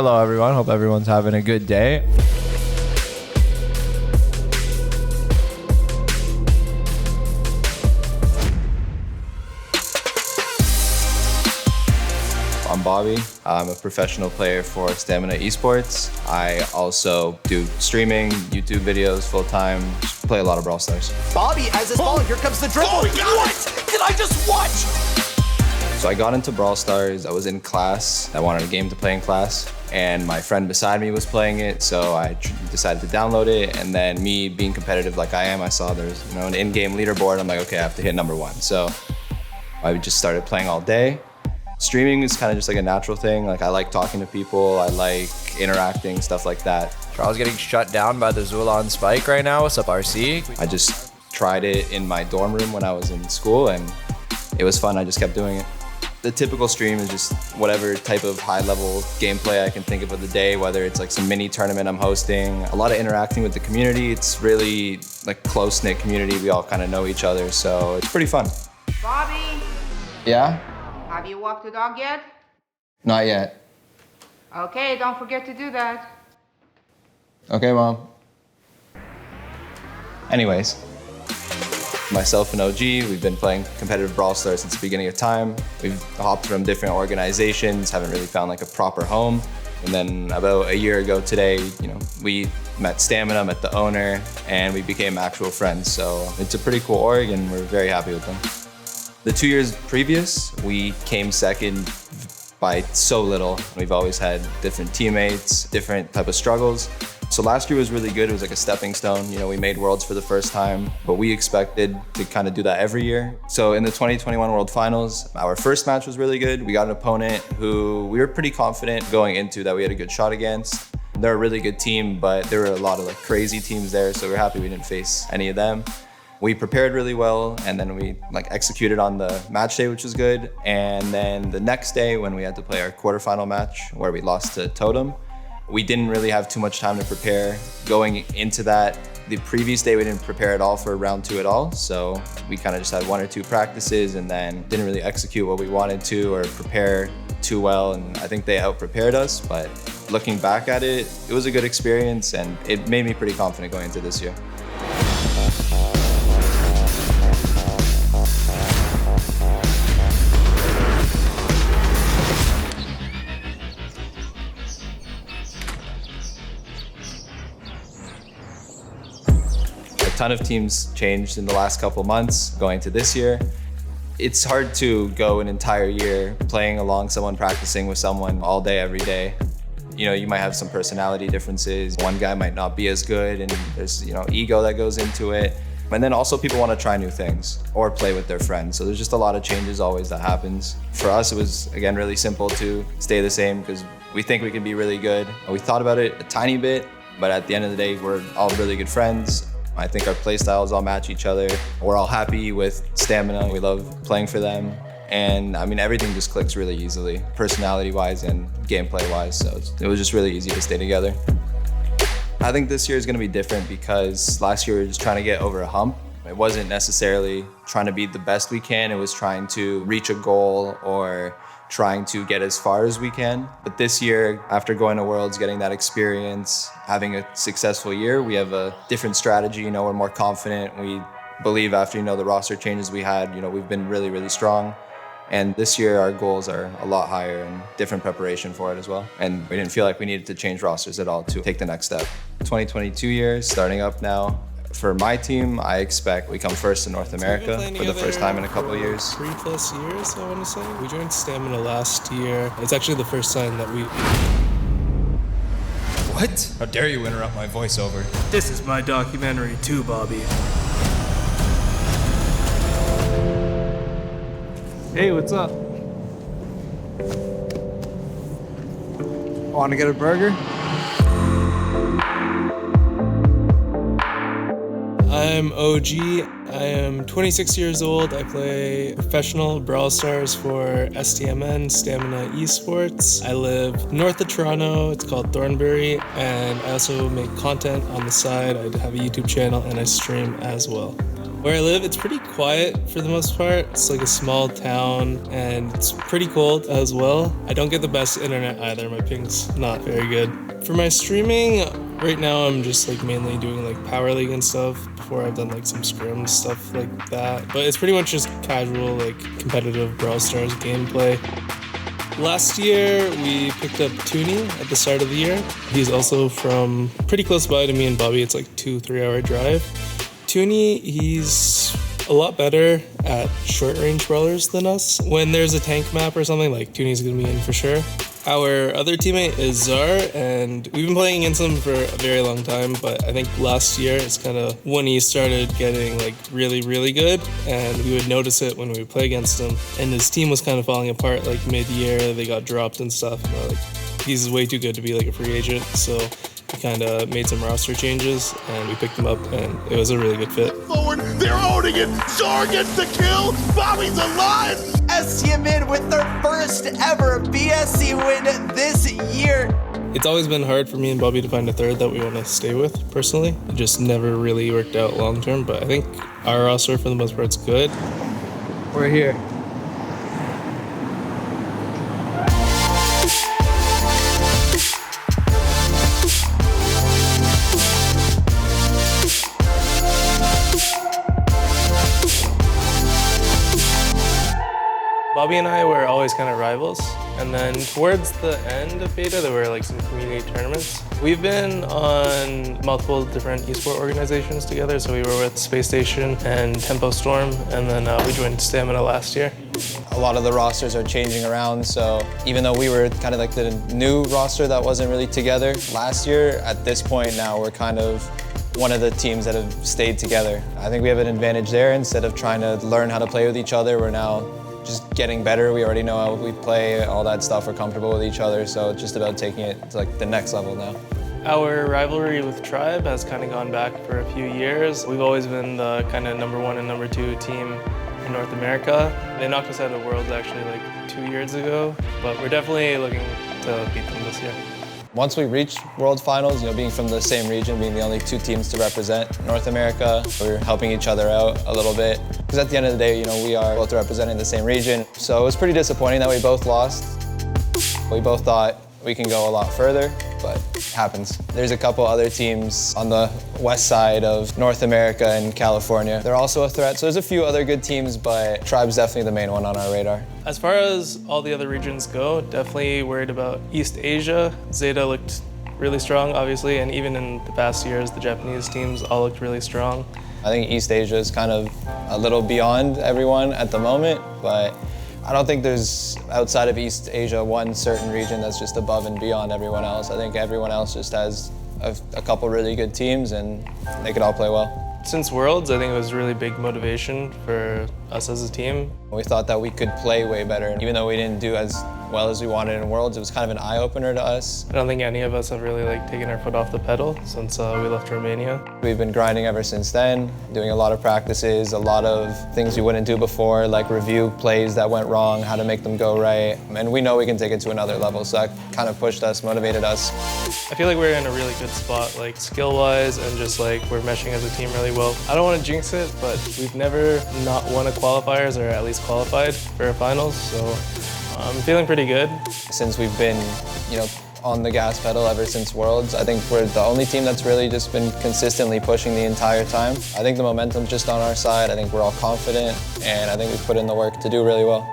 Hello, everyone. Hope everyone's having a good day. I'm Bobby. I'm a professional player for STMN Esports. I also do streaming, YouTube videos full-time, play a lot of Brawl Stars. Bobby has his ball, here comes the dribble. What did I just watch? So I got into Brawl Stars. I was in class. I wanted a game to play in class, and my friend beside me was playing it, so I decided to download it. And then me being competitive like I am, I saw there's an in-game leaderboard. I'm like, okay, I have to hit number 1. So I just started playing all day. Streaming is kind of just like a natural thing. Like I like talking to people, I like interacting, stuff like that. Charles getting shut down by the Zulon Spike right now. What's up, RC? I just tried it in my dorm room when I was in school, and it was fun. I just kept doing it. The typical stream is just whatever type of high-level gameplay I can think of the day, whether it's like some mini tournament I'm hosting, a lot of interacting with the community. It's really like close-knit community. We all kind of know each other, so it's pretty fun. Bobby, Yeah? have you walked the dog yet? Not yet. Okay, don't forget to do that. Okay, Mom. Anyways, myself and OG, we've been playing competitive Brawl Stars since the beginning of time. We've hopped from different organizations, haven't really found like a proper home. And then about a year ago today, we met STMN, met the owner, and we became actual friends. So it's a pretty cool org, and we're very happy with them. The 2 years previous, we came second by so little. We've always had different teammates, different type of struggles. So last year was really good. It was like a stepping stone. We made Worlds for the first time, but we expected to kind of do that every year. So in the 2021 World Finals, our first match was really good. We got an opponent who we were pretty confident going into that we had a good shot against. They're a really good team, but there were a lot of like crazy teams there, so we're happy we didn't face any of them. We prepared really well, and then we executed on the match day, which was good. And then the next day when we had to play our quarterfinal match where we lost to Totem, we didn't really have too much time to prepare. Going into that, the previous day we didn't prepare at all for round 2 at all. So we kind of just had 1 or 2 practices and then didn't really execute what we wanted to or prepare too well. And I think they out-prepared us, but looking back at it, it was a good experience and it made me pretty confident going into this year. A ton of teams changed in the last couple months going to this year. It's hard to go an entire year playing along someone, practicing with someone all day, every day. You might have some personality differences. One guy might not be as good, and there's ego that goes into it. And then also people want to try new things or play with their friends. So there's just a lot of changes always that happens. For us, it was, again, really simple to stay the same because we think we can be really good. We thought about it a tiny bit, but at the end of the day, we're all really good friends. I think our play styles all match each other. We're all happy with STMN. We love playing for them. And everything just clicks really easily, personality-wise and gameplay-wise. So it was just really easy to stay together. I think this year is gonna be different because last year we were just trying to get over a hump. It wasn't necessarily trying to be the best we can. It was trying to reach a goal or trying to get as far as we can. But this year, after going to Worlds, getting that experience, having a successful year, we have a different strategy. We're more confident. We believe after, the roster changes we had, we've been really, really strong. And this year, our goals are a lot higher and different preparation for it as well. And we didn't feel like we needed to change rosters at all to take the next step. 2022 year, starting up now. For my team, I expect we come first in North America for the first time in a couple of years. 3+ years, I want to say. We joined STMN last year. It's actually the first time that we... What? How dare you interrupt my voiceover? This is my documentary too, Bobby. Hey, what's up? Want to get a burger? I'm OG. I am 26 years old. I play professional Brawl Stars for STMN, STMN Esports. I live north of Toronto. It's called Thornbury, and I also make content on the side. I have a YouTube channel and I stream as well. Where I live, it's pretty quiet for the most part. It's like a small town and it's pretty cold as well. I don't get the best internet either. My ping's not very good. For my streaming, right now I'm just like mainly doing like Power League and stuff. Before I've done like some scrims, stuff like that. But it's pretty much just casual, like competitive Brawl Stars gameplay. Last year, we picked up Toonie at the start of the year. He's also from pretty close by to me and Bobby. It's like 2-3 hour drive. Toonie, he's a lot better at short-range brawlers than us. When there's a tank map or something, like Toonie's gonna be in for sure. Our other teammate is Czar, and we've been playing against him for a very long time, but I think last year it's kind of when he started getting like really, really good, and we would notice it when we would play against him. And his team was kind of falling apart like mid-year, they got dropped and stuff. And we're like, he's way too good to be like a free agent, so we kind of made some roster changes, and we picked him up, and it was a really good fit. Forward, they're owning it. Czar gets the kill. Bobby's alive. STMN with their first ever BSC win this year. It's always been hard for me and Bobby to find a third that we want to stay with, personally. It just never really worked out long term, but I think our roster for the most part is good. We're here. Bobby and I were always kind of rivals, and then towards the end of beta, there were like some community tournaments. We've been on multiple different esport organizations together, so we were with Space Station and Tempo Storm, and then we joined STMN last year. A lot of the rosters are changing around, so even though we were kind of like the new roster that wasn't really together last year, at this point now we're kind of one of the teams that have stayed together. I think we have an advantage there. Instead of trying to learn how to play with each other, we're now just getting better. We already know how we play, all that stuff. We're comfortable with each other, so it's just about taking it to like the next level now. Our rivalry with Tribe has kind of gone back for a few years. We've always been the kind of #1 and #2 team in North America. They knocked us out of Worlds actually like 2 years ago, but we're definitely looking to beat them this year. Once we reach World Finals, being from the same region, being the only 2 teams to represent North America, we're helping each other out a little bit. Because at the end of the day, we are both representing the same region. So it was pretty disappointing that we both lost. We both thought we can go a lot further, but it happens. There's a couple other teams on the west side of North America and California. They're also a threat, so there's a few other good teams, but Tribe's definitely the main one on our radar. As far as all the other regions go, definitely worried about East Asia. Zeta looked really strong, obviously, and even in the past years, the Japanese teams all looked really strong. I think East Asia is kind of a little beyond everyone at the moment, but I don't think there's, outside of East Asia, one certain region that's just above and beyond everyone else. I think everyone else just has a couple really good teams and they could all play well. Since Worlds, I think it was really big motivation for us as a team. We thought that we could play way better. Even though we didn't do as well as we wanted in Worlds, it was kind of an eye-opener to us. I don't think any of us have really taken our foot off the pedal since we left Romania. We've been grinding ever since then, doing a lot of practices, a lot of things we wouldn't do before, like review plays that went wrong, how to make them go right. And we know we can take it to another level, so that kind of pushed us, motivated us. I feel like we're in a really good spot, skill-wise, and just we're meshing as a team really well. I don't want to jinx it, but we've never not won a qualifiers, or at least qualified for a finals, so I'm feeling pretty good. Since we've been, on the gas pedal ever since Worlds, I think we're the only team that's really just been consistently pushing the entire time. I think the momentum's just on our side. I think we're all confident, and I think we've put in the work to do really well.